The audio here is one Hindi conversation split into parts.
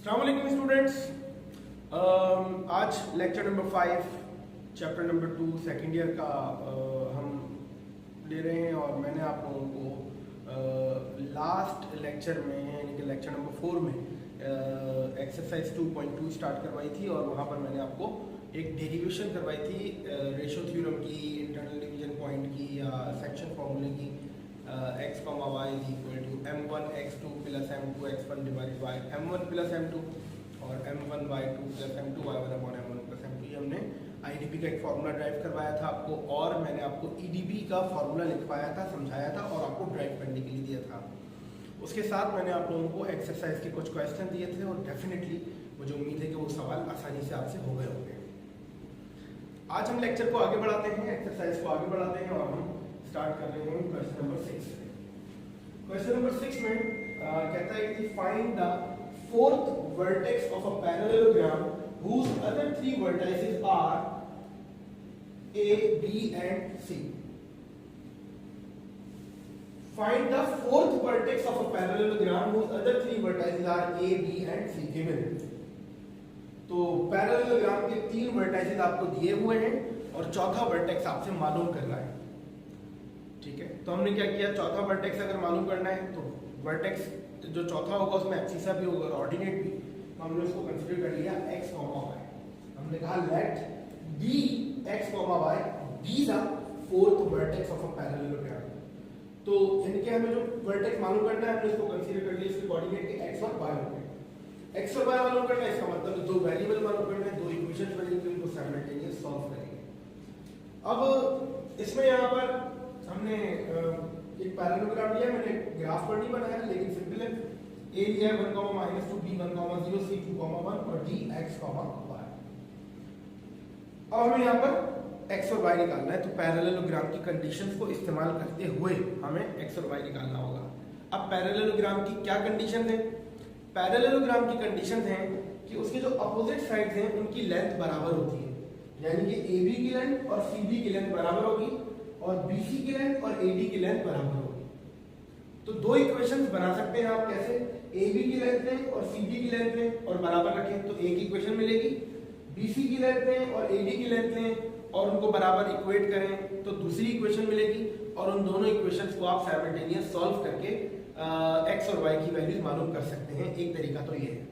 अस्सलाम वालेकुम स्टूडेंट्स। आज lecture number 5 chapter number 2 second year का हम ले रहे हैं और मैंने आप लोगों को लास्ट लेक्चर में यानी कि लेक्चर नंबर 4 में एक्सरसाइज 2.2 स्टार्ट करवाई थी और वहाँ पर मैंने आपको एक डेरिवेशन करवाई थी रेशो थ्योरम की, इंटरनल डिवीजन पॉइंट की या सेक्शन फॉर्मूले की। x, y is equal to m1 x2 plus m2 x1 divided by m1 plus m2 और m1 y2 plus m2 y1 upon m1 plus m2। ये हमने IDP का एक फार्मूला ड्राइव करवाया था आपको और मैंने आपको EDP का फार्मूला लिखवाया था, समझाया था और आपको ड्राइव करने के लिए दिया था। उसके साथ मैंने आप लोगों को एक्सरसाइज के कुछ क्वेश्चन दिए थे और डेफिनेटली मुझे उम्मीद है कि वो सवाल आसानी से आपसे हो गए होंगे। आज हम लेक्चर को आगे बढ़ाते हैं, एक्सरसाइज को आगे बढ़ाते हैं और हम स्टार्ट कर रहे हैं क्वेश्चन नंबर 6 से। क्वेश्चन नंबर 6 में कहता है कि find the fourth vertex of a parallelogram whose other three vertices are A, B and C. Find the fourth vertex of a parallelogram whose other three vertices are A, B and C given. तो पैरेललोग्राम के तीन वर्टाइसेस आपको दिए हुए हैं और चौथा वर्टेक्स आपसे मालूम करना है। ठीक है, तो हमने क्या किया, चौथा वर्टेक्स अगर मालूम करना है तो वर्टेक्स जो चौथा होगा उसमें एब्सिसा भी होगा और ऑर्डिनेट भी, तो हमने उसको कंसीडर कर लिया x, y। हमने कहा late b x, y be the fourth vertex of a parallelogram। तो इनके हमें जो वर्टेक्स मालूम करना है हमने इसको कंसीडर कर लिया, इसके कोऑर्डिनेट के x और y होंगे। x और y मालूम करना है, इसका मतलब दो वेरिएबल मालूम करना है, दो इक्वेशन बनेंगी, उनको साइमल्टेनियस सॉल्व करेंगे। अब इसमें यहाँ पर हमने एक पैरेललोग्राम लिया, मैंने ग्राफ पर नहीं बनाया लेकिन सिंपल है। a लिया है 1, -2, b 1, 0, c 2, 1 और d x, y। अब हमें यहाँ पर x और y निकालना है, तो पैरेललोग्राम की कंडीशंस को इस्तेमाल करते हुए हमें x और y निकालना होगा। अब पैरेललोग्राम की क्या कंडीशन है? पैरेललोग्राम की कंडीशन है कि उसके जो अपोजिट साइड्स हैं उनकी लेंथ बराबर होती है, यानी कि AB की लेंथ और CD की लेंथ बराबर होगी और BC की लेंथ और AD की लेंथ बराबर होगी। तो दो इक्वेशंस बना सकते हैं आप कैसे, AB की लेंथ लें और CD की लेंथ लें और बराबर रखें तो एक इक्वेशन मिलेगी, BC की लेंथ लें और AD की लेंथ लें और उनको बराबर इक्वेट करें तो दूसरी इक्वेशन मिलेगी और उन दोनों इक्वेशंस को आप साइमल्टेनियस सॉल्व करके x और y की वैल्यूज मालूम कर सकते हैं। एक तरीका तो ये है।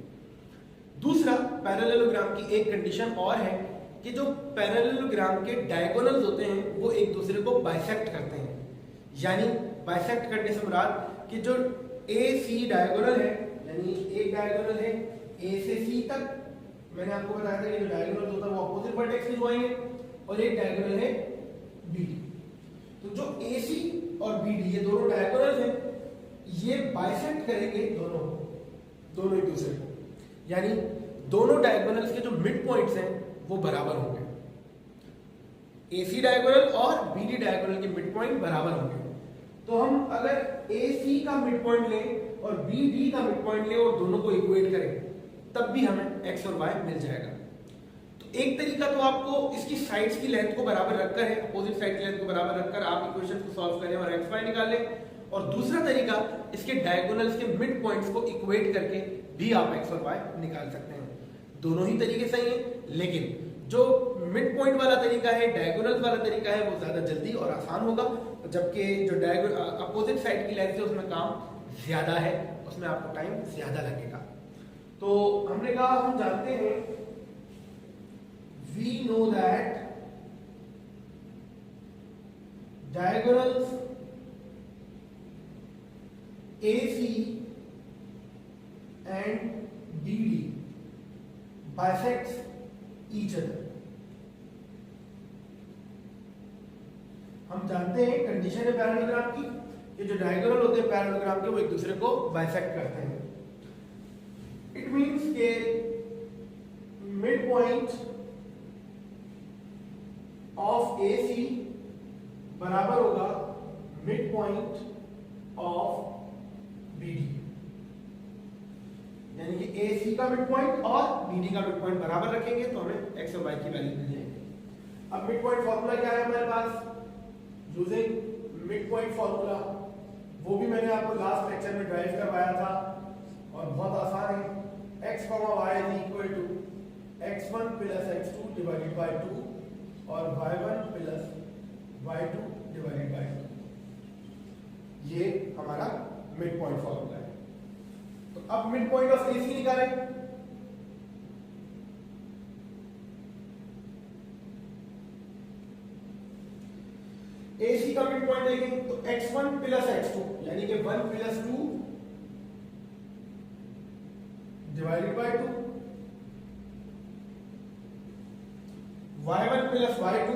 दूसरा, पैरेललोग्राम की एक कंडीशन और है कि जो पैरेललोग्राम के डायगोनल्स होते हैं वो एक दूसरे को बाइसेक्ट करते हैं। यानी बाइसेक्ट करने से मुराद कि जो AC डायगोनल है, यानी एक डायगोनल है A से C तक, मैंने आपको बताया था कि जो डायगोनल होता है वो अपोजिट वर्टेक्स में ज्वाइन है, और एक डायगोनल है BD। तो जो AC और BD ये दोनों डायगोनल हैं, ये बाइसेक्ट करेंगे दोनों एक दूसरे को, यानी दोनों डायगोनल्स के जो मिड पॉइंट्स हैं वो बराबर होंगे। AC डायगोनल और BD डायगोनल के मिड पॉइंट बराबर होंगे। तो हम अगर AC का मिड पॉइंट लें और BD का मिड पॉइंट लें और दोनों को इक्वेट करें तब भी हमें x और y मिल जाएगा। तो एक तरीका तो आपको इसकी साइड्स की लेंथ को बराबर रखकर है, अपोजिट साइड की लेंथ को बराबर रखकर आप इक्वेशन को सॉल्व करें और x, y निकाल लें, और दूसरा तरीका इसके डायगोनल्स के मिड पॉइंट्स को इक्वेट करके भी आप x और y निकाल सकते हैं। दोनों ही तरीके सही हैं, लेकिन जो मिड पॉइंट वाला तरीका है, डायगोनल्स वाला तरीका है, वो ज्यादा जल्दी और आसान होगा, जबकि जो अपोजिट साइड की लेंथ है उसमें काम ज्यादा है, उसमें आपको टाइम ज्यादा लगेगा। तो हमने कहा हम जानते हैं we know that diagonals AC and BD bisects each other। हम जानते हैं कंडीशन है पैरेललोग्राम की कि जो डायगोनल होते हैं पैरेललोग्राम के वो एक दूसरे को बाइसेक्ट करते हैं। इट मींस के मिड पॉइंट ऑफ AC बराबर होगा मिड पॉइंट ऑफ BD, यानी कि AC का मिड पॉइंट और BD का मिड पॉइंट बराबर रखेंगे तो हमें x और y की वैल्यू मिल जाएगी। अब मिड पॉइंट फार्मूला क्या है हमारे पास, यूजिंग मिड पॉइंट फार्मूला, वो भी मैंने आपको लास्ट लेक्चर में ड्राइव करवाया था और बहुत आसान है। x x comma y is equal to x1 plus x2 divided by 2 और y1 plus y2 divided by 2। ये हमारा मिड पॉइंट फॉर्मूला है। तो अब मिड पॉइंट ऑफ AC निकालें। AC का मिड पॉइंट देखें तो x1 प्लस x2 यानी कि 1 plus 2 divided by 2, y1 plus y2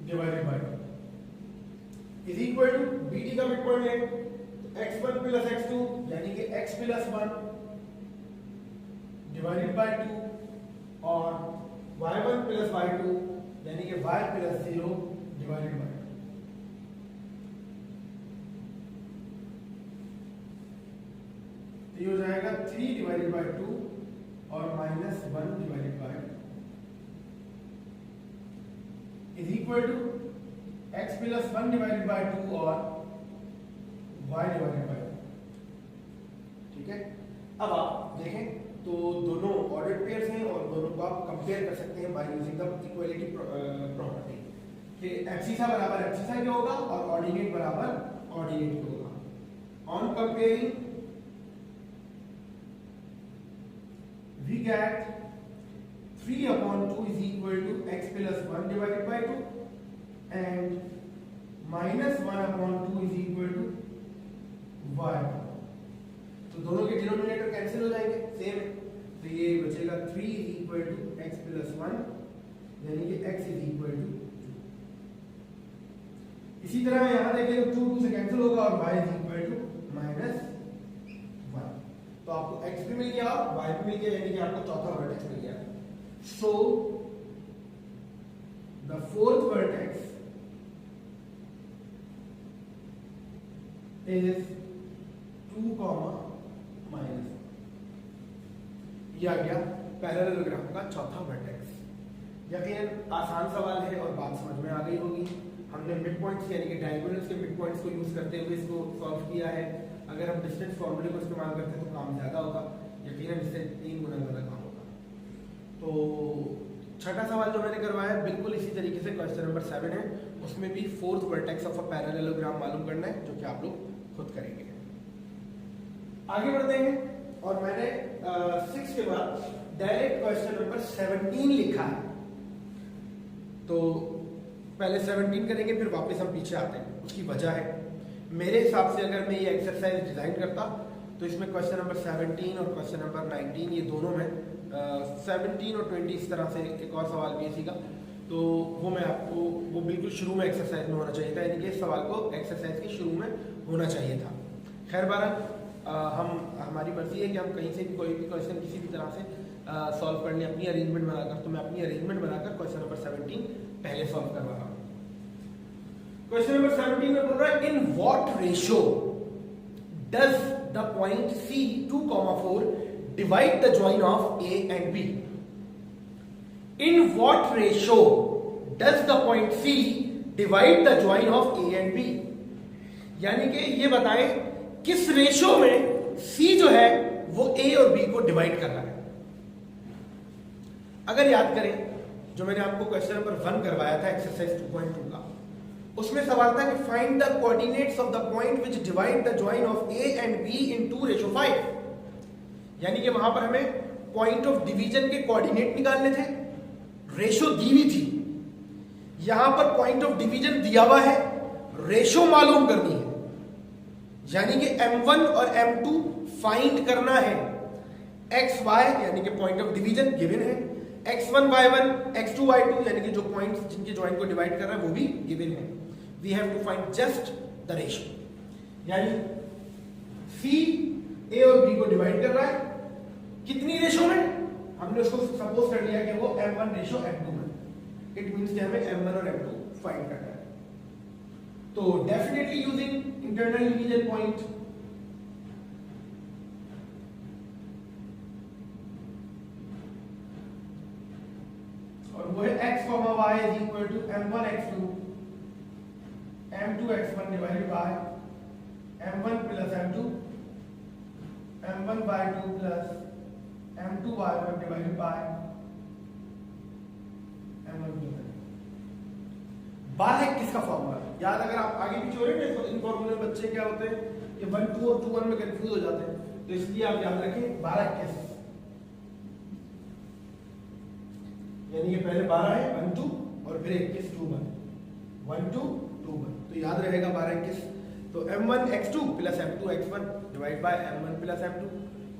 divided by 2 is equal to BT का मिड पॉइंट है तो x1 प्लस x2 यानी कि x प्लस 1 डिवाइडेड बाय 2 और y1 प्लस y2 यानी कि y प्लस 0 डिवाइडेड बाय 2। तो ये हो जाएगा 3 डिवाइडेड बाय 2 और minus 1 divided by 2 is equal to x plus 1 divided by 2 और y डिवाइडेड बाय 2। ठीक है, अब आप देखें तो दोनों ऑर्डर्ड पेयर्स हैं और दोनों को आप कंपेयर कर सकते हैं by using the equality property कि एब्सिसा बराबर एब्सिसा क्या होगा और ऑर्डिनेट बराबर ऑर्डिनेट क्या होगा। On comparing we get 3/2 is equal to x plus 1 divided by 2 and minus 1/2 is equal to y। तो दोनों के डिनोमिनेटर कैंसिल हो जाएंगे, सेम है, तो ये बचेगा 3 is equal to x plus 1 यानी कि x is equal to 2। इसी तरह यहाँ देखें तो 2 से कैंसिल होगा और y is equal to minus 1। तो आपको x भी मिल गया और y भी मिल गया यानी कि आपको चौथा वर्टेक्स मिल गया। So the fourth vertex is 2, minus। ये आ गया पैरेललोग्राम का चौथा वर्टेक्स। यकीनन आसान सवाल है और बात समझ में आ गई होगी। हमने मिड पॉइंट्स यानी कि डायगोनल्स के मिड पॉइंट्स को यूज करते हुए इसको सॉल्व किया है। अगर हम डिस्टेंस फॉर्मूले को इस्तेमाल करते हैं तो काम ज्यादा होगा, यकीनन इससे 3 गुना ज्यादा काम होगा। तो छठा सवाल जो मैंने करवाया है बिल्कुल इसी तरीके से क्वेश्चन नंबर 7 है, उसमें भी fourth vertex of a parallelogram मालूम करना है जो कि आप लोग खुद करेंगे। आगे बढ़ते हैं और मैंने 6 के बाद डायरेक्ट क्वेश्चन नंबर 17 लिखा है। तो पहले 17 करेंगे फिर वापस हम पीछे आते हैं। उसकी वजह है मेरे हिसाब से अगर मैं ये एक्सरसाइज डिजाइन करता तो इसमें क्वेश्चन नंबर 17 और क्वेश्चन नंबर 19 ये दोनों में 17 और 20 इस तरह से एक और सवाल भी इसी का, तो वो मैं आपको वो बिल्कुल शुरू में एक्सरसाइज में होना चाहिए था, यानी कि इस सवाल को एक्सरसाइज के शुरू में होना चाहिए था। खैर बहरहाल हमारी मर्जी है कि हम कहीं से भी कोई भी क्वेश्चन किसी भी तरह से सॉल्व कर लें अपनी अरेंजमेंट बनाकर। तो मैं अपनी अरेंजमेंट बनाकर क्वेश्चन नंबर 17 पहले सॉल्व करवा रहा हूँ। क्वेश्चन नंबर 17 में बोल रहा है in what ratio does the point C 2,4 divide the join of A and B? In what ratio does the point C divide the join of A and B? यानी कि ये बताएं किस रेशियो में C जो है वो A और B को डिवाइड कर रहा है। अगर याद करें जो मैंने आपको क्वेश्चन नंबर 1 करवाया था एक्सरसाइज 2.2 का, उसमें सवाल था कि find the coordinates of the point which divide the join of A and B इन 2:5। यानी कि वहां पर हमें पॉइंट ऑफ डिवीजन के कोऑर्डिनेट निकालने थे, रेशो दी हुई थी। यहां पर पॉइंट ऑफ डिवीजन दिया हुआ है, रेशो मालूम करनी है, यानी कि M1 और M2 फाइंड करना है। एक्स वाई यानी कि पॉइंट ऑफ डिवीजन गिवन है, x1 y1 x2 y2 यानी कि जो पॉइंट्स जिनके जॉइन को डिवाइड कर रहा है वो भी गिवन है। We have to find just the ratio, यानी C A और B को डिवाइड कर रहा है कितनी रेशो में, हमने उसको सपोज कर लिया कि वो M1 रेशो M2 में। इट मींस कि हमें M1 और M2 फाइंड करना है। तो definitely using internal division point, और वो है x, y is equal to M1 x2 M2 x1 divided by M1 plus M2 m1/2 plus m2/1 divided by m1/2। बारह किसका फॉर्मूला याद, अगर आप आगे पीछे हो रहे हैं इन फॉर्मूले में बच्चे क्या होते हैं कि 1 2 और 2 1 में कंफ्यूज हो जाते हैं, तो इसलिए आप याद रखें 12 किस, यानी ये पहले 12 है 1 2 और फिर 21 2 1 1 2 2 1, तो याद रहेगा 12 किस। तो m1 x2 plus m2 x1 divide by m1 plus m2,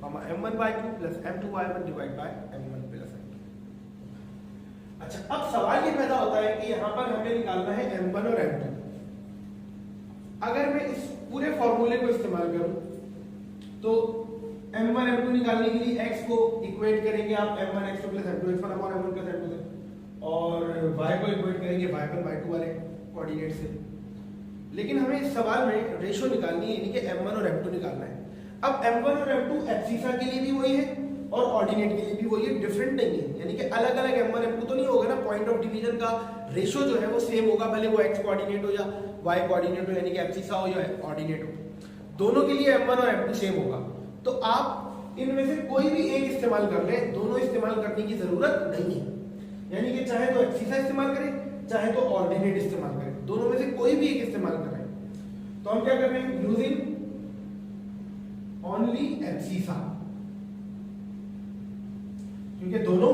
m1/2 plus m2/1 divide by m1 plus m2। अच्छा, अब सवाल ये पैदा होता है कि यहां पर हमें निकालना है m1 और m2। अगर मैं इस पूरे फॉर्मूले को इस्तेमाल करूं तो m1 m2 निकालने के लिए x को इक्वेट करेंगे आप m1 x2 plus m2 x1 upon m1 plus m2 से, और y को इक्वेट करेंगे y1 y2 वाले कोऑर्डिनेट से। लेकिन हमें इस सवाल में रेशो निकालनी है, यानी कि m1 और m2 निकालना है। अब m1 और m2 एब्सिसा के लिए भी वही है और ऑर्डिनेट के लिए भी वही है, डिफरेंट नहीं है, यानी कि अलग अलग m1 m2 तो नहीं होगा ना। पॉइंट ऑफ डिवीजन का रेशो जो है वो सेम होगा, भले वो x कोऑर्डिनेट हो या y कोऑर्डिनेट हो, यानी कि एब्सिसा हो या ऑर्डिनेट हो, दोनों के लिए m1 और m2 सेम होगा। तो आप इनमें से कोई भी एक इस्तेमाल कर लें, दोनों इस्तेमाल करने की जरूरत नहीं है, यानी कि चाहे तो एब्सिसा इस्तेमाल करें चाहे तो ऑर्डिनेट इस्तेमाल करें, दोनों में से कोई भी एक इस्तेमाल करें। तो हम क्या कर रहे हैं, यूजिंग ओनली एब्सिसा, क्योंकि दोनों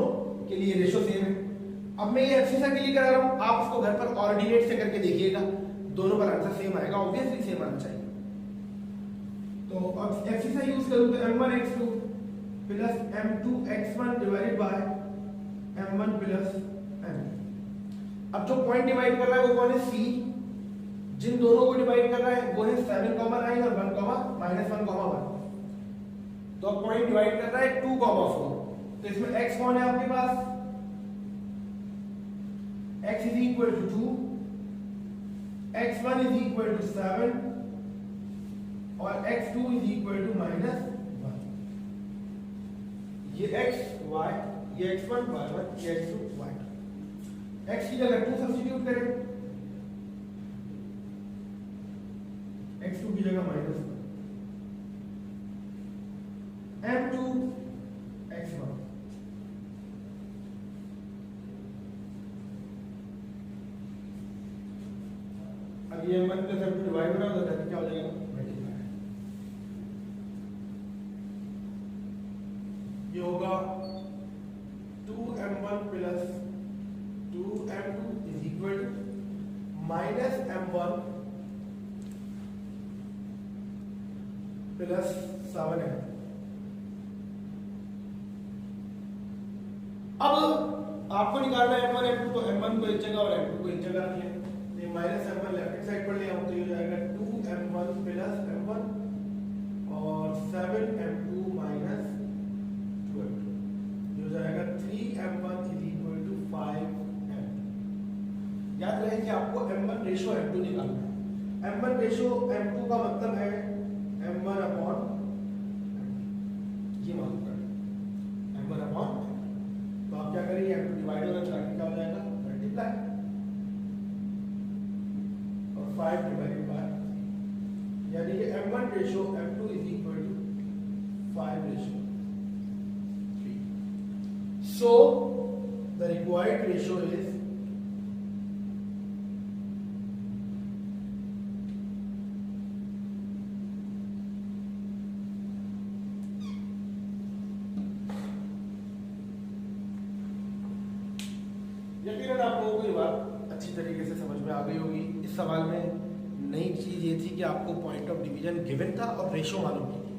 के लिए रेशो सेम है। अब मैं ये एब्सिसा के लिए करा रहा हूं, आप उसको घर पर ऑर्डिनेट से करके देखिएगा, दोनों पर आंसर सेम आएगा, ऑब्वियसली सेम आना चाहिए। तो अब एब्सिसा यूज करूं तो m1 x2 plus m2 x1 divided by m1 plus m। अब जो पॉइंट डिवाइड कर रहा है वो कौन है, C। जिन दोनों को डिवाइड कर रहा है वो है 7, 9 और 1, -1, 1। तो अब पॉइंट डिवाइड कर रहा है 2, 4। तो इसमें x कौन है आपके पास, x is equal to 2, x1 is equal to 7 और x2 इज इक्वल टू -1। ये x y, ये x1 y1, ये x2 y2। x की जगह 2 सब्स्टिट्यूट करें, x2 की जगह -1, m2 x1। अब ये m1 प्लस m2 डिवाइड हो रहा है तो क्या हो जाएगा, मल्टीप्लाई। ये होगा 2m1 plus 2m2 is equal to -m1 plus 7m। अब आपको निकालना है m1 m2, तो m1 को एक जगह और m2 को एक जगह रख लें। ये -m1 लेफ्ट साइड पर ले आऊं तो ये हो जाएगा 2m1 प्लस m1 और 7m2 माइनस 2m2, ये हो जाएगा 3m1 is equal to 5m। याद रहे कि आपको m1 रेशो m2 निकालना है। m1 रेशो m2 का मतलब है m1 अपॉन ये मालूम करना, m1 अपॉन। तो आप क्या करेंगे, m2 डिवाइड होगा तो क्या हो जाएगा, मल्टीप्लाई, और 5 डिवाइडेड बाय, यानी कि m1 ratio m2 is equal to 5 ratio 3। So the required ratio is यकीनन आप लोगों को ये बात अच्छी तरीके से समझ में आ गई होगी। इस सवाल में नई चीज़ ये थी कि आपको पॉइंट ऑफ डिवीजन गिवन था और रेशो मालूम की थी,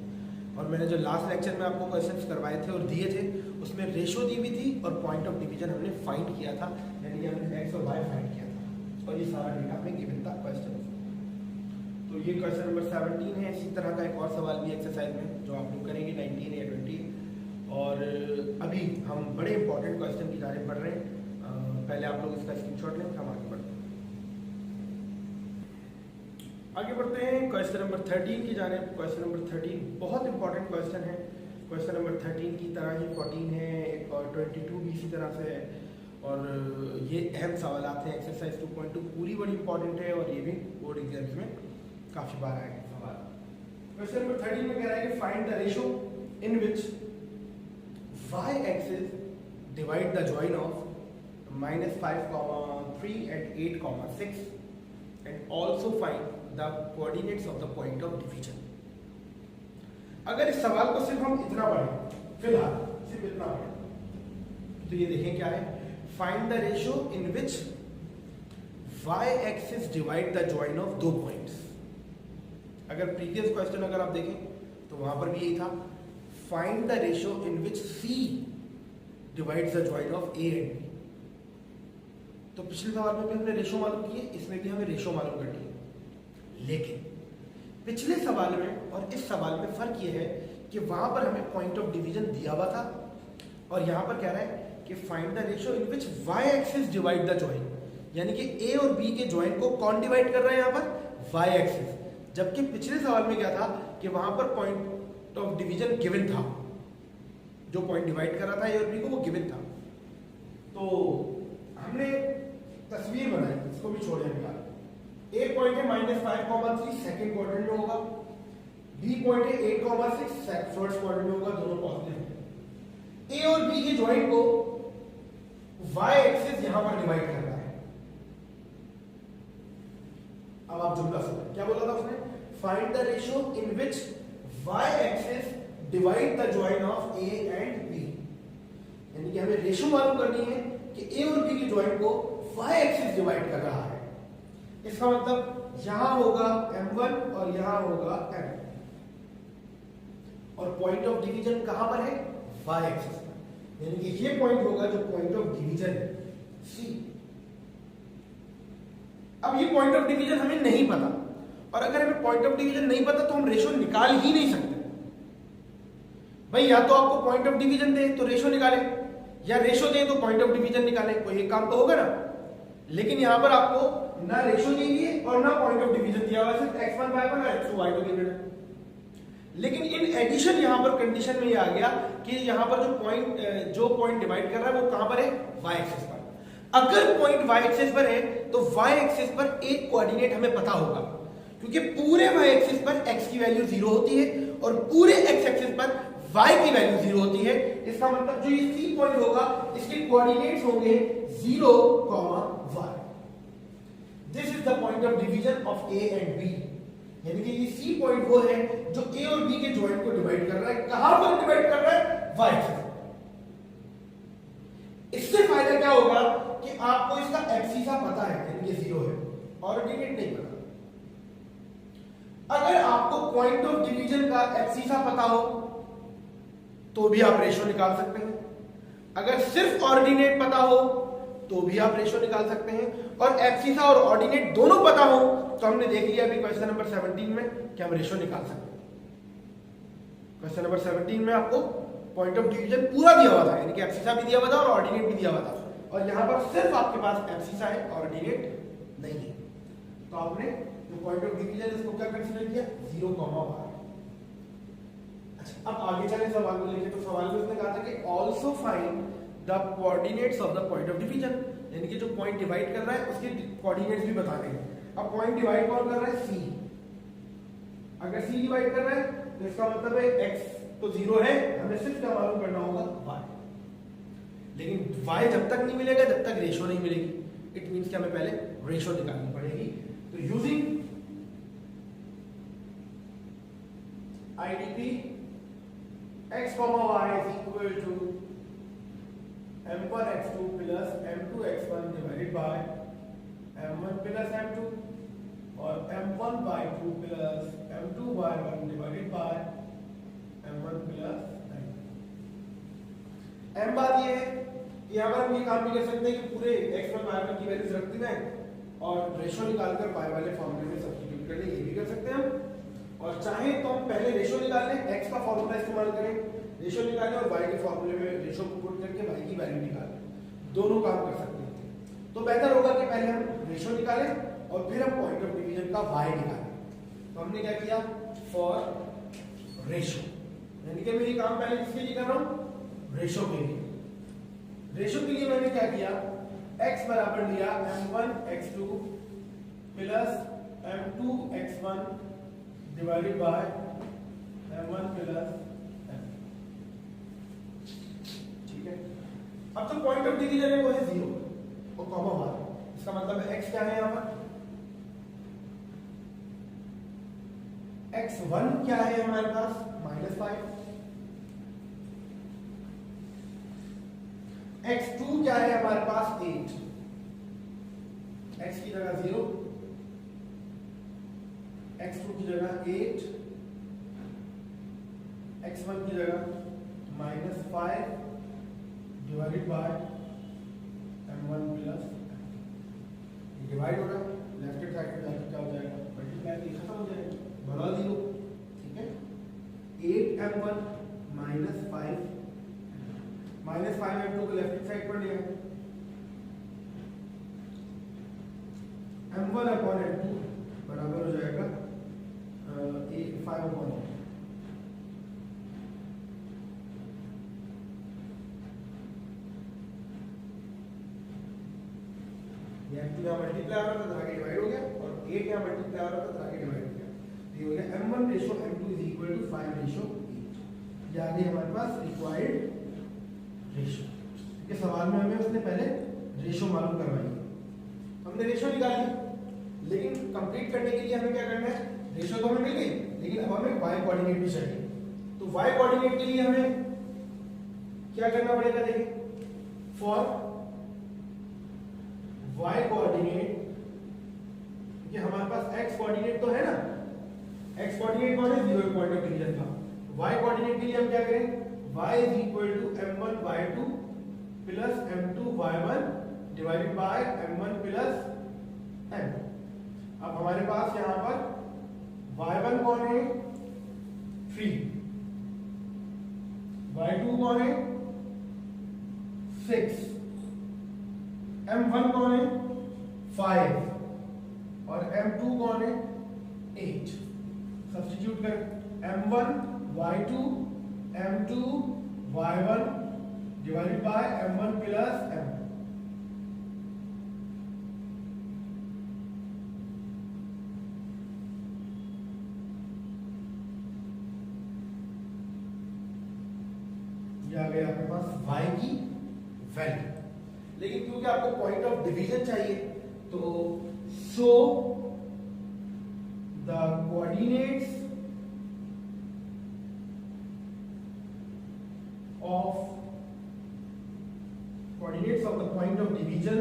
और मैंने जो लास्ट लेक्चर में आपको क्वेश्चंस करवाए थे और दिए थे उसमें रेशो दी हुई थी और पॉइंट ऑफ डिवीजन हमने फाइंड किया था, यानी कि हमने x और y फाइंड किया था, और ये सारा डेटा हमें गिवन था क्वेश्चन। तो ये क्वेश्चन नंबर 17 है। इसी तरह का एक और सवाल भी एक्सरसाइज में जो आप लोग करेंगे 19 या 20। और अभी हम बड़े इंपॉर्टेंट क्वेश्चन की जाने बढ़ रहे हैं। पहले आप लोग इसका स्क्रीनशॉट लें, हम आगे बढ़ते हैं। आगे बढ़ते हैं क्वेश्चन नंबर 13 की जाने। क्वेश्चन नंबर 13 बहुत इंपॉर्टेंट क्वेश्चन है। क्वेश्चन नंबर 13 की तरह ही 14 है और 22 भी इसी तरह से है, और ये अहम सवाल हैं। एक्सरसाइज 2.2 पूरी बड़ी इंपॉर्टेंट है और ये भी बोर्ड एग्जाम्स में काफ़ी बार आएंगे सवाल। क्वेश्चन नंबर 13 में कह रहा है कि find the ratio in which y-axis divide the join of -5, 3 and 8, 6 and also find the coordinates of the point of division. अगर इस सवाल को सिर्फ हम इतना पढ़ें, फिलहाल सिर्फ इतना पढ़ें, तो ये देखें क्या है, find the ratio in which y-axis divide the join of दो पॉइंट्स. अगर प्रीवियस क्वेश्चन अगर आप देखें तो वहां पर भी यही था, find the ratio in which c divides the join of a and b. तो पिछले सवाल में भी हमने रेशो मालूम किए, इसमें भी हमें रेशो मालूम करनी है. लेकिन पिछले सवाल में और इस सवाल में फर्क ये है कि वहां पर हमें पॉइंट ऑफ डिवीजन दिया हुआ था और यहां पर कह रहा है कि find the ratio in which y axis divide the join, यानी कि a और b के जॉइन को कौन डिवाइड कर रहा है यहां पर, y एक्सिस. जबकि पिछले सवाल में क्या था कि वहां पर पॉइंट ऑफ डिवीजन गिवन था, जो पॉइंट डिवाइड कर रहा था a और b को वो गिवन था. तो हमने तस्वीर बनाई, इसको भी छोड़े निकाल. ए पॉइंट है -5, 3 सेकंड क्वाड्रेंट में होगा, बी पॉइंट है 8, 6 फर्स्ट क्वाड्रेंट में होगा, दोनों पॉजिटिव हैं. ए और बी के जॉइंट को y एक्सिस यहां पर डिवाइड कर रहा है. अब आप जुमला सुनो, क्या बोला था उसने, find the ratio in which y axis divide the join of a and b. यानी कि हमें रेशियो मालूम करनी है कि a और b के जॉइंट को y एक्सिस डिवाइड कर रहा है. इसका मतलब यहां होगा m1 और यहां होगा m, और पॉइंट ऑफ डिवीजन कहां पर है, y एक्सिस पर. यानी कि ये पॉइंट होगा जो पॉइंट ऑफ डिवीजन है C. अब ये पॉइंट ऑफ डिवीजन हमें नहीं पता, और अगर हमें पॉइंट ऑफ डिवीजन नहीं पता तो हम रेशो निकाल ही नहीं सकते. भाई या तो आपको पॉइंट ऑफ डिवीजन दे तो रेशो निकाले, या रेशो दे तो पॉइंट ऑफ डिवीजन निकाले, कोई एक काम तो होगा ना. लेकिन यहां पर आपको ना रेशो दी गई है और ना पॉइंट ऑफ डिवीजन दिया हुआ है, सिर्फ x1 y1 और x2 y2 गिवन है. लेकिन इन एडिशन यहां पर कंडीशन में ये आ गया कि यहां पर जो पॉइंट डिवाइड कर रहा है वो कहां पर है, y एक्सिस पर. अगर पॉइंट y एक्सिस पर है तो y एक्सिस पर एक कोऑर्डिनेट हमें पता होगा, क्योंकि पूरे y एक्सिस पर x की वैल्यू 0 होती है और पूरे x एक्सिस पर y की वैल्यू 0 होती है. इसका मतलब जो ये C पॉइंट होगा इसके कोऑर्डिनेट्स होंगे 0, 1. This is the point of division of A and B. यानी कि ये C पॉइंट वो है जो A और B के जॉइंट को डिवाइड कर रहा है. कहां पर डिवाइड कर रहा है, y एक्सिस. इससे फायदा क्या होगा कि आपको इसका एब्सिसा पता है, यानी कि 0 है, ऑर्डिनेट नहीं पता. अगर आपको पॉइंट ऑफ डिवीजन का एब्सिसा पता हो तो भी आप रेशो निकाल सकते हैं. अगर सिर्फ ऑर्डिनेट पता हो तो भी आप रेशो निकाल सकते हैं. और एब्सिसा और ऑर्डिनेट दोनों पता हो तो हमने देख लिया अभी क्वेश्चन नंबर 17 में कि हम रेशो निकाल सकते हैं. क्वेश्चन नंबर 17 में आपको पॉइंट ऑफ डिवीजन पूरा दिया हुआ था, यानी कि एब्सिसा भी दिया हुआ था और ऑर्डिनेट भी दिया हुआ था, और यहां पर सिर्फ आपके पास एब्सिसा है, ऑर्डिनेट नहीं है. तो आपने जो पॉइंट ऑफ डिवीजन इसको क्या कंसीडर किया, 0, 1. अच्छा, अब आगे चले सवाल को लेके. तो सवाल में उसने कहा था कि also find the coordinates of the point of division, यानी कि जो पॉइंट डिवाइड कर रहा है उसके कोऑर्डिनेट्स भी बताने हैं. अब पॉइंट डिवाइड कौन कर रहा है, C. अगर C डिवाइड कर रहा है तो इसका मतलब है x तो 0 है, हमें सिर्फ क्या मालूम करना होगा, y. लेकिन y जब तक नहीं मिलेगा जब तक रेशो नहीं मिलेगी. इट मींस कि हमें पहले रेशो निकालनी पड़ेगी. तो using IDP x, y is equal to m1 x2 plus m2 x1 divided by m1 plus m2 और m1 by 2 plus m2 by 1 divided by m1 plus m2. m बात ये है कि यहाँ पर हम ये काम भी कर सकते हैं कि पूरे x1 y1 की वैल्यूज रखते हैं और रेशो निकालकर y वाले फॉर्मूले में सब्स्टिट्यूट कर लें, ये भी कर सकते हैं हम. और चाहे तो हम पहले रेशो निकाल लें, x का फॉर्मूला इस्तेमाल करें, रेशो निकालें और y के फॉर्मूले में रेशो को पुट करके y की वैल्यू निकालें. दोनों काम कर सकते हैं. तो बेहतर होगा कि पहले हम रेशो निकालें और फिर हम पॉइंट ऑफ डिवीजन का y निकालें. तो हमने क्या किया, फॉर रेशो, यानी कि मैं ये काम पहले किसके लिए कर रहा हूं, रेशो के लिए. रेशो के लिए मैंने क्या किया, x बराबर लिया m1 x2 plus m2 x1 divided by m1 plus m. अब जो पॉइंट ऑफ डिवीजन है वो है 0 और कॉमा 1। इसका मतलब है x क्या है यहां पर, x1 क्या है हमारे पास -5, x2 क्या है हमारे पास 8, x की जगह 0, x2 की जगह 8, x1 की जगह -5 divided by m1 plus, divide हो रहा है, लेफ्ट हैंड साइड पे जाके क्या हो जाएगा, मल्टीप्लाई खत्म हो जाएगा, बढ़ा दी लो, ठीक है। 8m1 -5 m2 को लेफ्ट साइड पर लिया, m1 अपॉन m2 बराबर हो जाएगा 5 अपॉन 8। यहाँ मल्टीप्लाई हो रहा था आगे डिवाइड हो गया, और 8 यहाँ मल्टीप्लाई हो रहा था आगे डिवाइड हो गया, ये हो गया m1 ratio m2 is equal to 5 ratio 8। ये आ गई हमारे पास रिक्वायर्ड रेशो। के सवाल में हमें उसने पहले रेशो मालूम करवाई, हमने रेशो निकाली, लेकिन कंप्लीट करने के लिए हमें क्या करना है, रेशो तो हमें मिल गई, लेकिन अब हमें y कोऑर्डिनेट भी चाहिए। तो y कोऑर्डिनेट के लिए हमें क्या करना पड़ेगा, देखिए फॉर y कोऑर्डिनेट, ये हमारे पास x कोऑर्डिनेट तो है ना, x कोऑर्डिनेट कौन है, 0 पॉइंट ऑफ डिवीजन था। y कोऑर्डिनेट के लिए हम क्या करें, y is equal to m1 y2 plus m2 y1 divided by m1 plus m। अब हमारे पास यहां पर y1 कौन है 3, y2 कौन है 6, m1 कौन है 5 और m2 कौन है 8। सब्स्टिट्यूट कर, m1 y2 m2 y1 divided by m1 plus m। ये आ गया आपके पास y की वैल्यू, लेकिन क्योंकि आपको पॉइंट ऑफ डिवीजन चाहिए तो show the coordinates of the point of division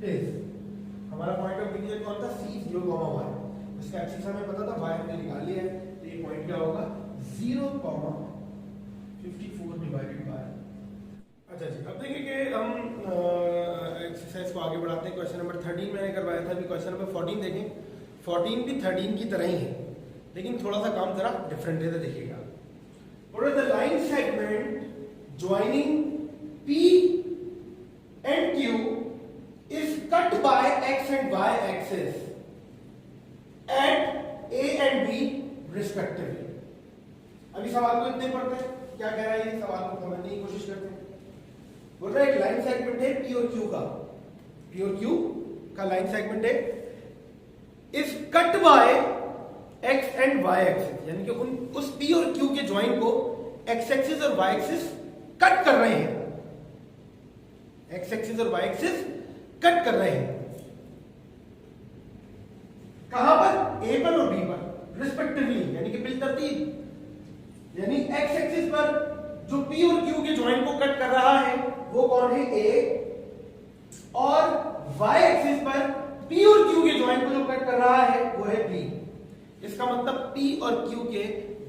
is, हमारा पॉइंट ऑफ डिवीजन कौन था, C0, y। इसका एक्सिस हमें पता था, y हमने निकाल लिया है, तो ये पॉइंट क्या होगा 0,54 डिवाइडेड बाय। अच्छा जी, अब देखिए कि हम एक्सरसाइज को आगे बढ़ाते हैं। क्वेश्चन नंबर 13 मैंने करवाया था, अभी क्वेश्चन नंबर 14 देखें। 14 भी 13 की तरह ही है, लेकिन थोड़ा सा काम जरा डिफरेंट है, तो देखिएगा। What is the line segment joining P and Q is cut by x and y axis at A and B respectively। अभी सवाल को इतने पढ़ते हैं, क्या कह रहा है ये, सवाल को समझने की कोशिश करते हैं। बोल रहा है एक लाइन सेगमेंट है P और Q का, P और Q का लाइन सेगमेंट है, इस cut by x and y axis, यानी कि उस P और Q के ज्वाइन को x एक्सिस और y एक्सिस कट कर रहे हैं, x एक्सिस और y एक्सिस कट कर रहे हैं। कहां पर, A पर और B पर रिस्पेक्टिवली, यानी कि बिल तरतीब, यानी x एक्सिस पर जो P और Q के ज्वाइन को कट कर रहा है वो कौन है, A, और y एक्सिस पर P और Q के ज्वाइन को जो कट कर रहा है वो है B। इसका मतलब P और Q के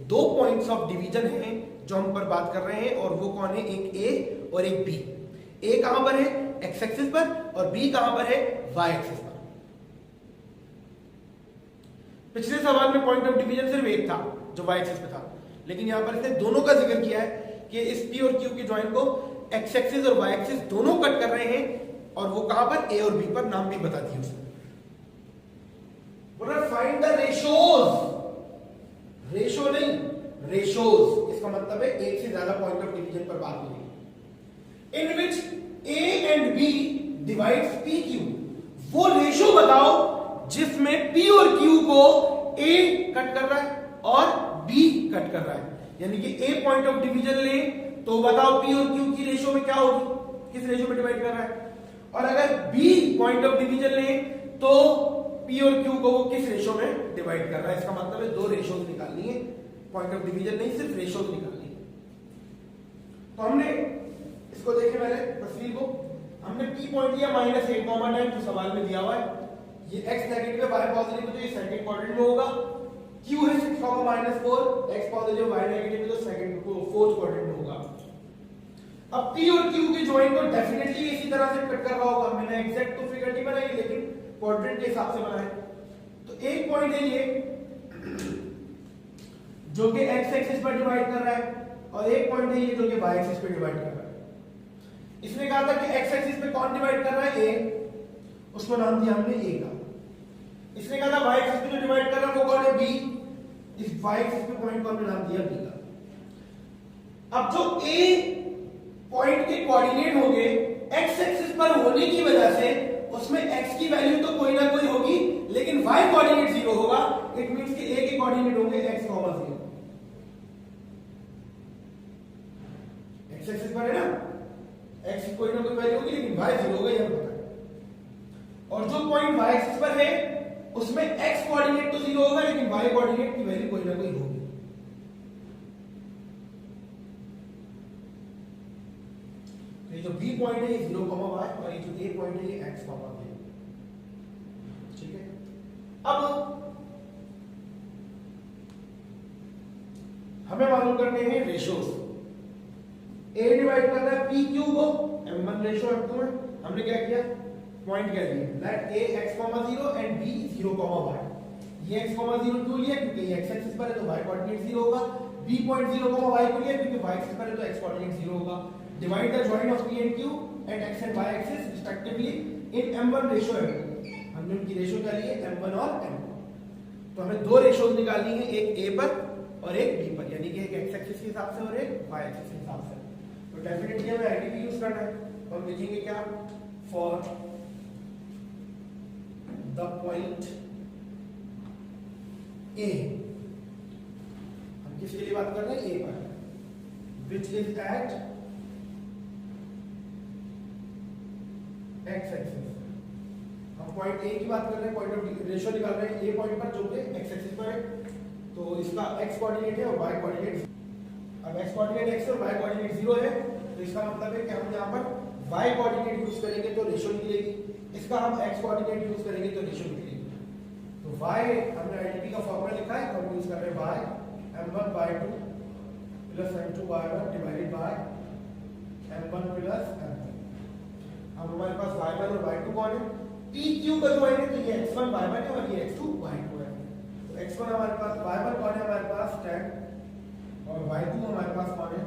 दो पॉइंट्स ऑफ डिवीजन हैं जो हम पर बात कर रहे हैं, और वो कौन है, एक A और एक B। A कहां पर है, x एक्सिस पर, और B कहां पर है, y एक्सिस पर। पिछले सवाल में पॉइंट ऑफ डिवीजन सिर्फ एक था जो y एक्सिस पे था, लेकिन यहां पर इसने दोनों का जिक्र किया है कि इस P और Q के ज्वाइन को x एक्सिस और y एक्सिस दोनों कट कर रहे हैं, और वो कहां पर, A और B पर, नाम भी बता दिया उसने। बोला फाइंड द रेशोज, रेशो नहीं रेशोज, इसका मतलब है एक से ज्यादा पॉइंट ऑफ डिवीजन पर बात हो रही है, इन विच A and B divides PQ। वो रेशो बताओ जिसमें P और Q को A कट कर रहा है और B कट कर रहा है। यानी कि ए पॉइंट ऑफ डिवीजन ले तो बताओ पी और क्यू की रेशियो में क्या होगी, किस रेशियो में डिवाइड कर रहा है। और अगर बी पॉइंट ऑफ डिवीजन ले तो पी और क्यू को वो किस रेशियो में डिवाइड कर रहा है। इसका मतलब है दो रेशियोज निकालनी है, पॉइंट ऑफ डिवीजन नहीं, सिर्फ रेशियोज निकालनी है। तो हमने इसको देखे पहले तस्वीर को, हमने पी पॉइंट लिया -8, जो सवाल में दिया हुआ है। ये x नेगेटिव है, y पॉजिटिव है, तो ये सेकंड क्वाड्रेंट में होगा। q है 6, -4, x पॉजिटिव y नेगेटिव है, तो सेकंड फोर्थ क्वाड्रेंट में होगा। अब p और q के जॉइन को डेफिनेटली इसी तरह से कट कर रहा होगा। मैंने एग्जैक्ट तो फिगर नहीं बनाई, लेकिन क्वाड्रेंट के हिसाब से बनाया। तो एक पॉइंट है ये जो कि x एक्सिस पर डिवाइड कर रहा है, और एक पॉइंट है ये जो कि y एक्सिस पे डिवाइड कर रहा है। इसने कहा था कि x एक्सिस पे कौन डिवाइड कर रहा है, a, उसको नाम दिया हमने a का। इसने कहा था y एक्सिस पे जो डिवाइड कर रहा है वो कौन है, b, इस y एक्सिस पे पॉइंट को हमने नाम दिया b का। अब जो a पॉइंट के कोऑर्डिनेट होंगे x एक्सिस पर होने की वजह से उसमें x की वैल्यू तो कोई ना कोई होगी, लेकिन y कोऑर्डिनेट 0 होगा। इट मींस कि a के कोऑर्डिनेट होंगे x, 0। x एक्सिस पर है ना, x की कोई ना कोई वैल्यू होगी, लेकिन y 0 होगा, यह पता है। और जो पॉइंट y एक्सिस पर है उसमें x कोऑर्डिनेट तो 0 होगा, लेकिन y कोऑर्डिनेट की वैल्यू कोई ना कोई होगी। तो ये जो b पॉइंट है ये 0, y, और ये जो a पॉइंट है ये x, y। ठीक है। अब हमें मालूम करने हैं रेशियोज। a डिवाइड कर रहा है p q को m1 रेशियो m2 में। हमने क्या किया, पॉइंट क्या दिया, let a x, 0 and b 0, y। ये x, 0 क्यों लिया, क्योंकि ये x एक्सिस पर है तो y कोऑर्डिनेट 0 होगा। b पॉइंट 0, y को लिया क्योंकि y एक्सिस पर है तो x कोऑर्डिनेट 0 होगा। Divide the joint of p and q at x and y axis respectively in m1 ratio m2। हमने उनकी रेशियो क्या ली है, m1 और m2। तो हमें दो रेशियोज निकालनी है, एक a पर और एक b पर, यानी कि एक x एक्सिस के हिसाब से और एक y एक्सिस के हिसाब से। तो डेफिनेटली हमें आईडीपी यूज करना है। तो हम लिखेंगे क्या, फॉर द पॉइंट a, हम किसके लिए बात कर रहे हैं, a पर, which is at x axis. हम पॉइंट a की बात कर रहे हैं, पॉइंट ऑफ रेशियो निकाल रहे हैं a पॉइंट पर जो कि x एक्सिस पर है। तो इसका x कोऑर्डिनेट है और y कोऑर्डिनेट, अब x कोऑर्डिनेट x और y कोऑर्डिनेट 0 है, तो इसका मतलब है कि हम यहाँ पर y कोऑर्डिनेट यूज करेंगे तो रेशियो निकलेगी, इसका हम x कोऑर्डिनेट यूज करेंगे तो रेशियो निकलेगी। तो y हमने आईडीपी का फॉर्मूला लिखा है, तो हम यूज कर रहे हैं y m1/2 plus m2/1 divided by m1 plus m2। अब हमारे पास y1 और y2 कौन है, p q का जो है तो ये x1 y1 है और ये x2 y2 है। तो x1 हमारे पास, y1 कौन है हमारे पास 10, और y2 हमारे पास कौन है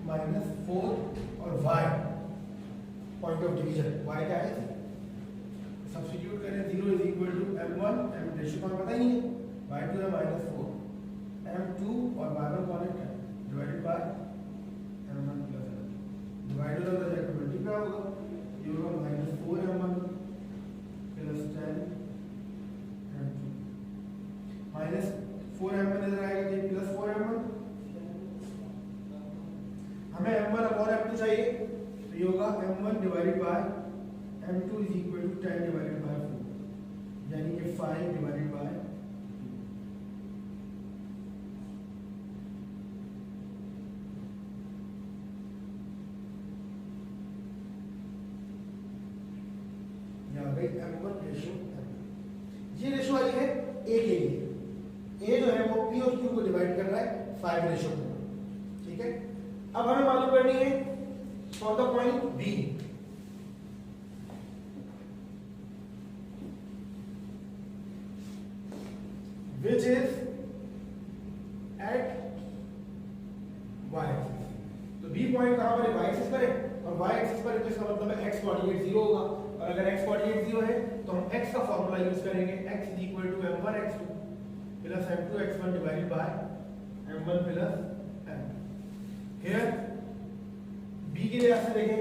-4, और y point of division y क्या है, सब्स्टिट्यूट करें 0 is equal to m1, m ratio हमें पता ही है, y2 है -4, m2 और y1 कौन है 10 divided by m1 plus m2। Divide हो जाता है तो मल्टीप्लाई होगा, ये होगा -4 m1 प्लस 10 m2, -4 m1 इधर आएगा तो प्लस 4 m1। हमें m1 और m2 चाहिए, तो ये होगा m1 divided by m2 is equal to 10 divided by 4, यानी कि 5 डिवाइडेड बाय 2। m1 रेशियो, ये रेशियो आई है a के लिए। a जो है वो p और q को डिवाइड कर रहा है 5 रेशियो में। ठीक है। अब हमें मालूम करनी है for the point b, which is at y axis। तो b पॉइंट कहां पर है, y एक्सिस पर है, और y एक्सिस पर है तो इसका मतलब है x कोऑर्डिनेट 0 होगा, और अगर x कोऑर्डिनेट 0 है तो हम x का फार्मूला यूज करेंगे, x is equal to m1 x2 plus m2 x1 divided by m1 plus m2। Here b के लिए ऐसे देखें,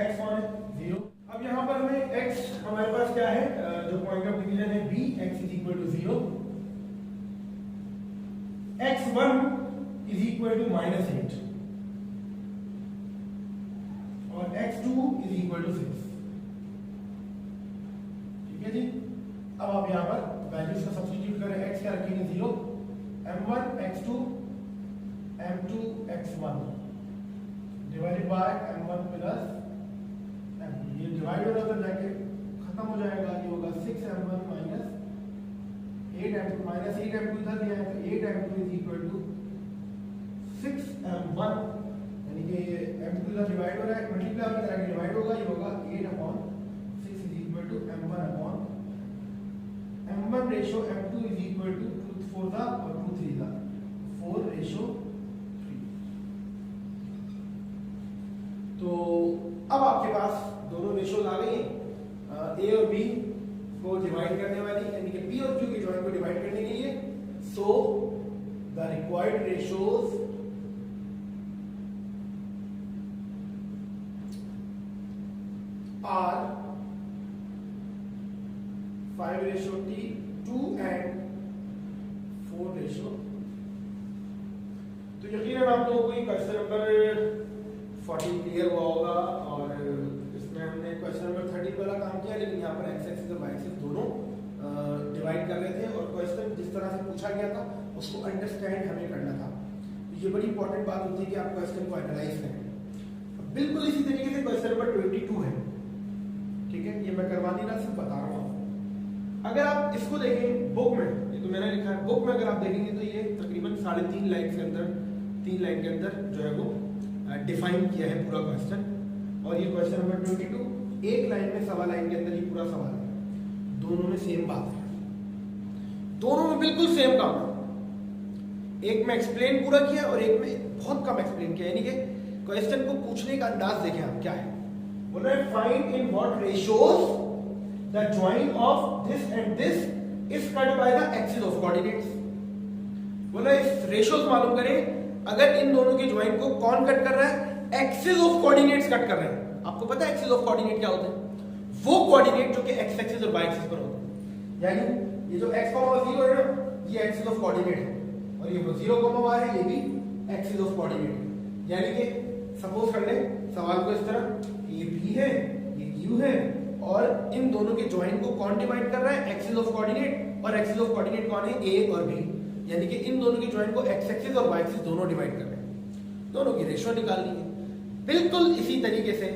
x कौन है 0। अब यहां पर हमें x हमारे पास क्या है, जो पॉइंट ऑफ डिवीजन है b, x is equal to 0, x1 is equal to -8 और x2 इज इक्वल टू 6। ठीक है जी। अब आप यहां पर वैल्यूज का सब्स्टिट्यूट करें, x क्या रखेंगे 0, m1 x2 m2 x1 divided by m1 plus m2। ये डिवाइड हो रहा था जाके खत्म हो जाएगा, ये होगा 6m1 minus 8m2 minus 8m2 इधर दिया है तो 8m2 is equal to 6m1, यानी कि ये m2 इधर डिवाइड हो रहा है, मल्टीप्लाई में करेंगे डिवाइड होगा, ये होगा 8/6 is equal to m1 ratio m2 is equal to 2 4 था और 2 3 था 4:3। तो अब आपके पास दोनों रेशियोज आ गई हैं ए और बी को डिवाइड करने वाली, यानी कि पी और क्यू के जॉइंट को डिवाइड करने के लिए। So the required ratios are 5:2 and 4:। तो यकीनन आप लोगों को ये क्वेश्चन नंबर 14 क्लियर हुआ होगा और इसमें हमने क्वेश्चन नंबर 13 वाला काम किया, लेकिन यहाँ पर एक्स एक्सिस और वाई एक्सिस दोनों डिवाइड कर रहे थे और क्वेश्चन जिस तरह से पूछा गया था उसको अंडरस्टैंड हमें करना था। तो ये बड़ी इंपॉर्टेंट बात होती है कि आप क्वेश्चन को एनालाइज करें। बिल्कुल इसी तरीके से क्वेश्चन नंबर 22 है, ठीक है, ये मैं करवा नहीं रहा, सिर्फ बता रहा हूँ। अगर आप इसको देखें बुक में, ये तो मैंने लिखा है, बुक में अगर आप देखेंगे तो ये तकरीबन 3.5 लाइन के अंदर 3 लाइन के अंदर जो है वो डिफाइन किया है पूरा क्वेश्चन। और ये क्वेश्चन नंबर 22 एक लाइन में, सवा लाइन के अंदर ये पूरा सवाल है। दोनों में सेम बात है, दोनों में बिल्कुल सेम काम है। एक में एक्सप्लेन पूरा किया और एक में बहुत कम एक्सप्लेन किया, यानी कि क्वेश्चन को पूछने का अंदाज देखें आप क्या है। बोल रहे हैं find in what ratios the join of this and this is cut by the axis of coordinates. बोल रहे हैं रेशियोज मालूम करें अगर इन दोनों के ज्वाइन को कौन कट कर रहा है, एक्सिस ऑफ कोऑर्डिनेट्स कट कर रहे हैं। आपको पता है एक्सिस ऑफ कोऑर्डिनेट क्या होते हैं? वो कोऑर्डिनेट जो कि एक्स एक्सिस और वाई एक्सिस पर होते हैं, यानी ये जो x, 0 है ना, ये एक्सिस ऑफ कोऑर्डिनेट है और ये 0, y है, ये भी एक्सिस ऑफ कोऑर्डिनेट है। यानी कि सपोज कर ले सवाल को इस तरह, ये b है, ये q है और इन दोनों के ज्वाइन को कौन डिवाइड कर रहा है, एक्सिस ऑफ कोऑर्डिनेट। और एक्सिस ऑफ कोऑर्डिनेट कौन है, a और b, यानी कि इन दोनों के ज्वाइन को x एक्सिस और y एक्सिस दोनों डिवाइड कर रहे हैं, दोनों की रेशियो निकालनी है। बिल्कुल इसी तरीके से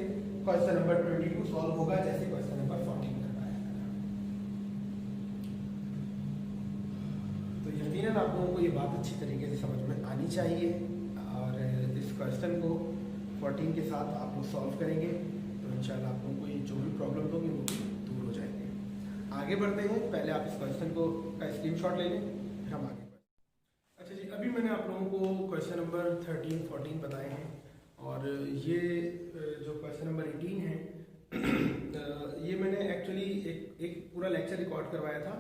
क्वेश्चन नंबर 22 सॉल्व होगा जैसे क्वेश्चन नंबर 14 करवाया। तो यकीनन आप लोगों को ये बात अच्छी तरीके से समझ में आनी चाहिए और इस क्वेश्चन को 14 के साथ आप लोग सॉल्व करेंगे तो इंशाल्लाह आप लोगों को ये जो भी प्रॉब्लम होगी वो भी दूर हो जाएंगे। आगे बढ़ते हैं, पहले आप इस क्वेश्चन को का स्क्रीनशॉट ले लें, फिर हम आगे। अच्छा जी, अभी मैंने आप लोगों को क्वेश्चन नंबर 13, 14 बताए हैं और ये जो क्वेश्चन नंबर 18 है ये मैंने एक्चुअली एक पूरा लेक्चर रिकॉर्ड करवाया था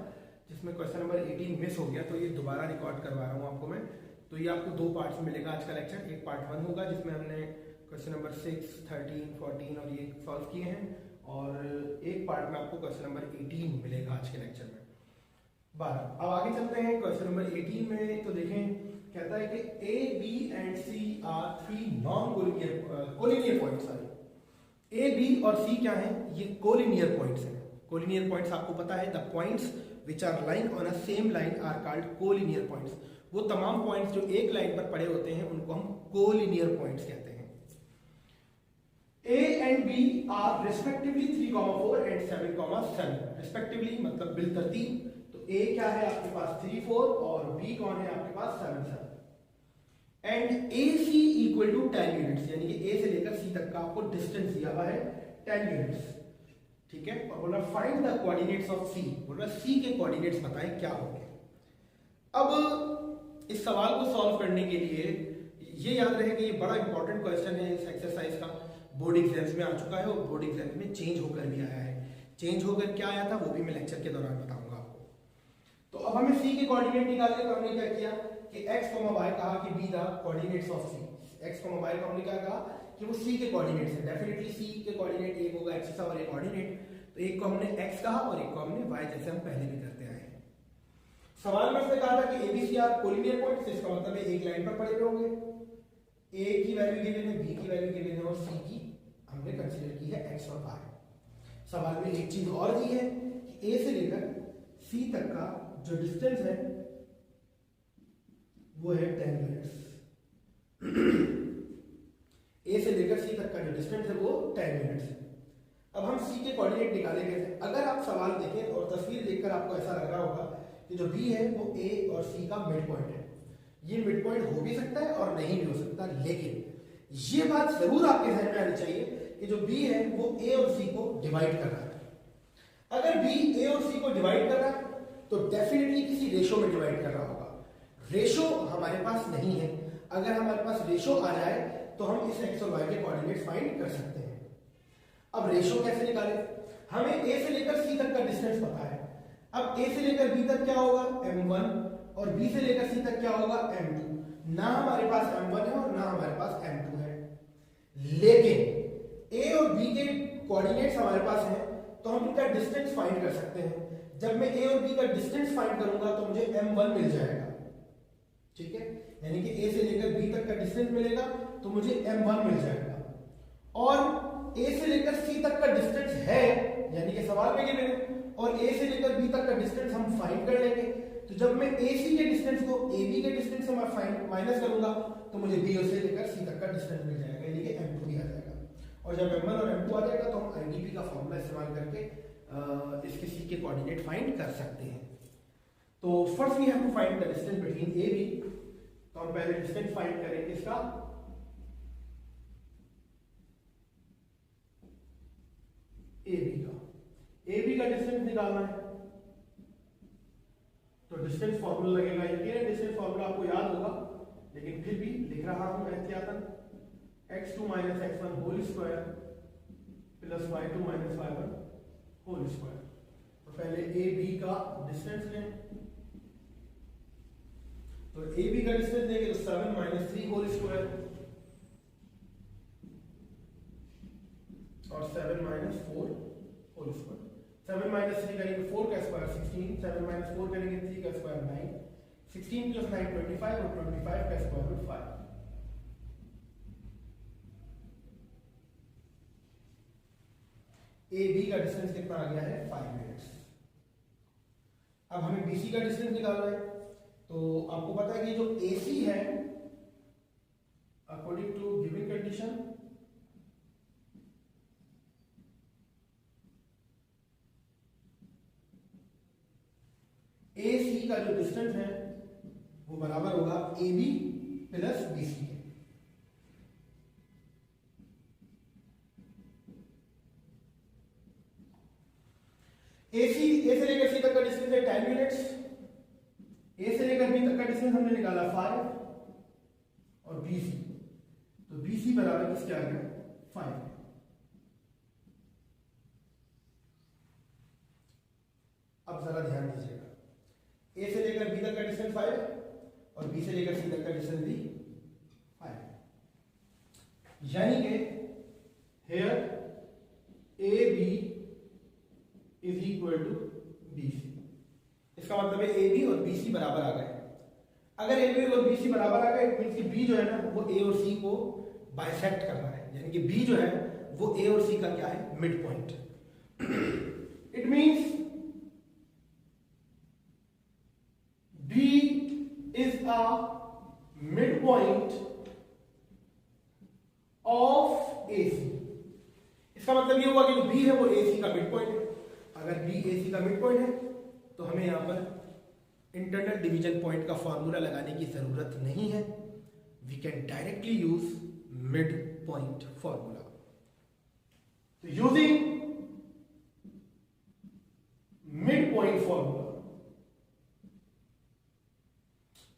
जिसमें क्वेश्चन नंबर 18 मिस हो गया, तो ये दोबारा रिकॉर्ड करवा रहा हूँ आपको मैं। तो ये आपको 2 पार्ट्स में मिलेगा आज का लेक्चर। एक पार्ट 1 होगा जिसमें हमने क्वेश्चन नंबर 6, 13, 14 और ये सॉल्व किए हैं और एक पार्ट में आपको क्वेश्चन नंबर 18 मिलेगा आज के लेक्चर में 12। अब आगे चलते हैं क्वेश्चन नंबर 18 में। तो देखें, कहता है कि A, B and C are 3 non-collinear points। A, B और C क्या हैं? ये कोलिनियर पॉइंट्स हैं। कोलिनियर पॉइंट्स आपको पता है, the points which are line on a same line are called collinear points. वो तमाम पॉइंट्स जो एक लाइन पर पड़े होते हैं उनको हम कोलिनियर पॉइंट्स कहते हैं। A and B are respectively 3, 4 and 7, 7 respectively, मतलब बिलतरतीब। तो A क्या है आपके पास 3, 4 और B कौन है आपके पास 7, 7। And AC equal to 10 units, यानी कि A से लेकर C तक का आपको डिस्टेंस दिया हुआ है 10 यूनिट्स, ठीक है। और बोला find the coordinates of C, बोल रहा C के कोऑर्डिनेट्स बताएं क्या होंगे। अब इस सवाल को सॉल्व करने के लिए ये याद रहे कि ये बड़ा इंपॉर्टेंट क्वेश्चन है इस एक्सरसाइज का, बोर्ड एग्जाम्स में आ चुका है और बोर्ड एग्जाम में चेंज होकर भी आया है। चेंज होकर क्या आया था वो भी मैं लेक्चर के दौरान बताऊंगा आपको। तो अब हमें C के कोऑर्डिनेट निकालने का हमने क्या किया कि x, y कहा कि be the coordinates of C। x, y को हमने क्या कहा कि वो C के कोऑर्डिनेट्स हैं। डेफिनेटली C के कोऑर्डिनेट एक होगा x का और एक कोऑर्डिनेट, तो एक को हमने x कहा और एक को हमने y, जैसे हम पहले भी करते आए हैं। सवाल में उसने कहा था कि एबीसी आर कोलिनियर पॉइंट्स, इसका मतलब है एक लाइन पर पड़े हुए होंगे। ए की वैल्यू गिवन है, बी की वैल्यू गिवन है और सी की हमने कंसीडर की है एक्स और वाई। सवाल में एक चीज और दी है कि ए से लेकर सी तक का जो डिस्टेंस है वो है 10 यूनिट्स। ए से लेकर सी तक का जो डिस्टेंस है वो 10 यूनिट्स है। अब हम सी के कोऑर्डिनेट निकाले कैसे? अगर आप सवाल देखें और तस्वीर देखकर आपको ऐसा लग रहा होगा कि जो बी है वो ए और सी का मिड पॉइंट है। ये मिड पॉइंट हो भी सकता है और नहीं भी हो सकता, लेकिन ये बात जरूर आपके ध्यान में आनी चाहिए कि जो बी है वो ए और सी को डिवाइड कर रहा है। अगर बी ए और सी को डिवाइड कर रहा है तो डेफिनेटली किसी रेशो में डिवाइड कर रहा होगा। रेशो हमारे पास नहीं है। अगर हमारे पास रेशो आ जाए तो हम इस एक्स और वाई के कोऑर्डिनेट्स फाइंड कर सकते हैं। अब रेशो कैसे निकालें? हमें ए से लेकर सी तक का डिस्टेंस पता है। अब ए से लेकर बी तक क्या होगा? m1 और बी से लेकर सी तक क्या होगा? m2। ना हमारे पास m1 है और ना हमारे पास m2 है, लेकिन ए और बी के कोऑर्डिनेट्स हमारे पास हैं तो हम इनका डिस्टेंस फाइंड कर सकते हैं। जब मैं ए और बी का डिस्टेंस फाइंड करूंगा तो मुझे m1 मिल जाएगा, ठीक है? यानी कि ए से लेकर बी तक का डिस्टेंस मिलेगा तो मुझे m1 मिल जाएगा। और ए से लेकर सी तक का डिस्टेंस है, यानी कि सवाल में गिवन है, और ए से लेकर बी तक का डिस्टेंस हम फाइंड कर लेंगे। तो जब मैं ए सी के डिस्टेंस को ए बी के डिस्टेंस से मैं फाइंड माइनस करूंगा तो मुझे बी से लेकर सी तक का डिस्टेंस मिल जाएगा, यानी कि m2 भी आ जाएगा। और जब m1 और m2 आ जाएगा तो हम आईडीपी का फॉर्मूला इस्तेमाल करके इसके सी के कोऑर्डिनेट फाइंड कर सकते हैं। तो first we have to find the distance between A B. तो हम पहले डिस्टेंस फाइंड करेंगे इसका ए बी का। ए बी का डिस्टेंस निकालना है तो डिस्टेंस फॉर्मूला लगेगा। यकीनन डिस्टेंस फॉर्मूला आपको याद होगा, लेकिन फिर भी लिख रहा हूं एहतियातन। x2 - x1 whole square plus y2 - y1 whole square. तो पहले ए बी का डिस्टेंस लें। तो ए बी का डिस्टेंस लेंगे तो 7 - 3 होल स्क्वायर और 7 - 4 होल स्क्वायर। 7 - 3 करेंगे 4 का स्क्वायर 16, 7 - 4 करेंगे 3 का स्क्वायर 9, 16 + 9 25 और 25 का स्क्वायर रूट 5। ए बी का डिस्टेंस कितना आ गया है? 5 यूनिट्स। अब हमें बीसी का डिस्टेंस निकालना है। तो आपको पता है कि जो एसी है according to given condition AC का जो डिस्टेंस है वो बराबर होगा AB प्लस BC के। AC A से लेकर C तक का डिस्टेंस है 10 यूनिट्स। A से लेकर B तक का डिस्टेंस हमने निकाला 5 और BC, तो BC बराबर किसके आ गया? 5। अब जरा ध्यान दीजिएगा, A से लेकर B तक का डिस्टेंस 5 और B से लेकर C तक का डिस्टेंस भी 5, यानी कि here AB is equal to BC। इसका मतलब है AB और BC बराबर आ गए। अगर AB और BC बराबर आ गए इट मींस कि B जो है ना वो A और C को बाइसेक्ट कर रहा है, यानी कि B जो है वो A और C का क्या है? Mid point. It means B is a midpoint of AC। इसका मतलब ये हुआ कि जो B है वो AC का मिड पॉइंट है। अगर B AC का मिड पॉइंट है तो हमें यहां पर इंटरनल डिवीजन पॉइंट का फॉर्मूला लगाने की जरूरत नहीं है। We can directly use mid point formula. तो using mid point formula,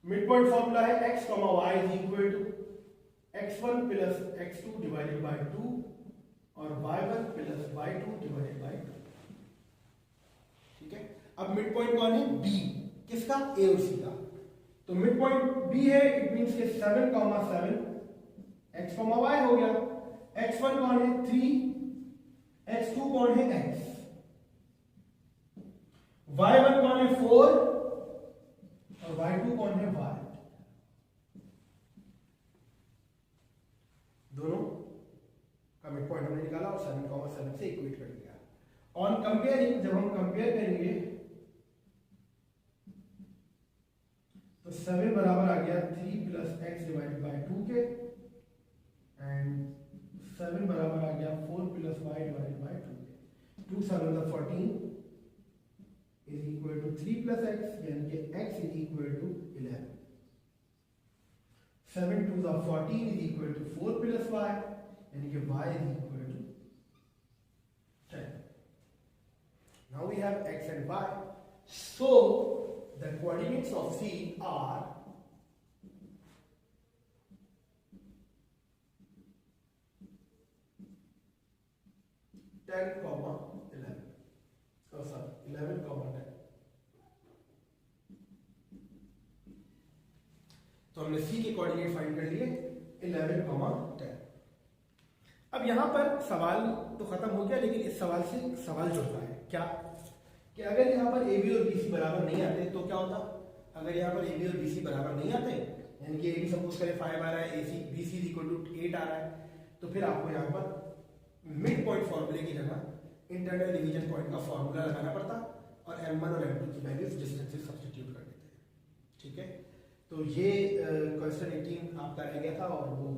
mid point formula है x, y is equal to x1 plus x2 divided by 2 और y1 plus y2 divided by 2। ठीक है, अब मिड पॉइंट कौन है? B। किसका? A और C का। तो मिड पॉइंट B है, इट मींस के 7, 7 x, y हो गया। x1 कौन है? 3, x2 कौन है? x, y1 कौन है? 4, वैल्यू कौन है, y, दोनों का मिड पॉइंट हमने निकाला और 7,7 से इक्वेट कर दिया। ऑन कंपेयरिंग, जब हम कंपेयर करेंगे तो 7 बराबर आ गया 3 प्लस एक्स डिवाइडेड बाई 2 के, एंड 7 बराबर आ गया 4 प्लस वाई डिवाइडेड बाई 2 के। 2 7 14 is equal to 3 plus x, यानी कि x is equal to 11। 7 2 14 is equal to 4 plus y, यानी कि y is equal to 10। Now we have x and y. So the coordinates of C are 10, 11. Oh, sorry, 11, 10. तो हमने C के कोऑर्डिनेट फाइंड कर लिए 11, 10। अब यहाँ पर सवाल तो खत्म हो गया, लेकिन इस सवाल से सवाल जुड़ता है क्या कि अगर यहाँ पर AB और BC बराबर नहीं आते तो क्या होता। अगर यहाँ पर AB और BC बराबर नहीं आते, यानी कि AB सपोज करें 5 आ रहा है, BC इज इक्वल टू 8 आ रहा है, तो फिर आपको यहाँ पर मिड पॉइंट फॉर्मूले की जगह इंटरनल डिवीजन पॉइंट का फॉर्मूला लगाना पड़ता और M1 और M2 की वैल्यूज डिस्टेंस से सब्स्टिट्यूट कर देते हैं। ठीक है, तो ये क्वेश्चन 18 आपका रह गया था और वो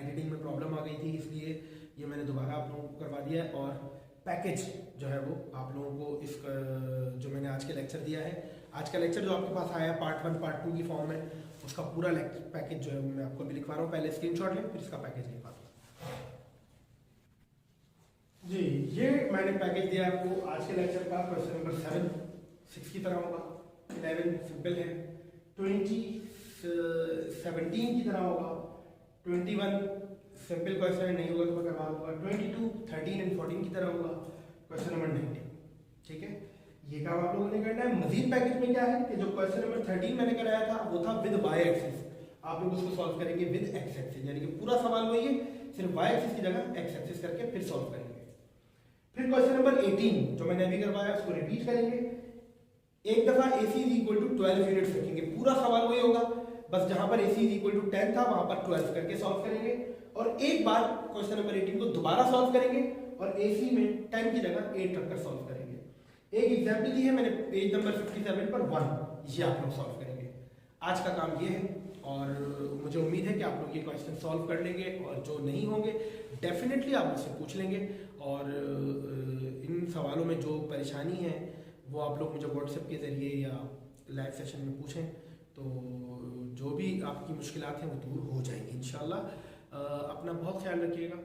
एडिटिंग में प्रॉब्लम आ गई थी, इसलिए ये मैंने दोबारा आप लोगों को करवा दिया है। और पैकेज जो है वो आप लोगों को इस जो मैंने आज के लेक्चर दिया है, आज का लेक्चर जो आपके पास आया पार्ट 1 पार्ट 2 की फॉर्म में, उसका पूरा पैकेज जो है मैं आपको अभी लिखवा रहा हूँ। पहले स्क्रीनशॉट लें, फिर इसका पैकेज लिखवा दूँ जी। ये मैंने पैकेज दिया आपको आज के लेक्चर का। क्वेश्चन नंबर 7 6 की तरह होगा, 11 सिंपल है, 20 17 की तरह होगा, 21 सिंपल क्वेश्चन नहीं होगा तो मैं करवा दूंगा, 22 13 एंड 14 की तरह होगा, क्वेश्चन नंबर 19। ठीक है, ये काम आप लोगों ने करना है। मजीद पैकेज में क्या है कि जो क्वेश्चन नंबर 13 मैंने कराया था वो था विद वाई एक्सिस, आप लोग उसको सॉल्व करेंगे विद एक्स एक्सिस, यानी कि पूरा सवाल वही है, सिर्फ वाई एक्सिस की जगह एक्स एक्सिस करके फिर सॉल्व करेंगे। फिर क्वेश्चन नंबर 18 जो मैंने अभी करवाया उसको रिपीट करेंगे, एक दफा AC is equal to 12 units रखेंगे, पूरा सवाल वही होगा, बस जहां पर AC इज इक्वल टू 10 था वहां पर 12 करके सॉल्व करेंगे। और एक बार क्वेश्चन नंबर 18 को दोबारा सॉल्व करेंगे और AC में 10 की जगह 8 रखकर सॉल्व करेंगे। एक एग्जांपल दी है मैंने पेज नंबर 57 पर 1, ये आप लोग सॉल्व करेंगे। आज का काम ये है और मुझे उम्मीद है कि आप लोग ये क्वेश्चन सॉल्व कर लेंगे, और जो नहीं होंगे डेफिनेटली आप मुझसे पूछ लेंगे, और इन सवालों में जो परेशानी है वो आप लोग मुझे व्हाट्सएप के ज़रिए या लाइव सेशन में पूछें, तो जो भी आपकी मुश्किलात हैं वो दूर हो जाएंगी इंशाल्लाह। अपना बहुत ख्याल रखिएगा।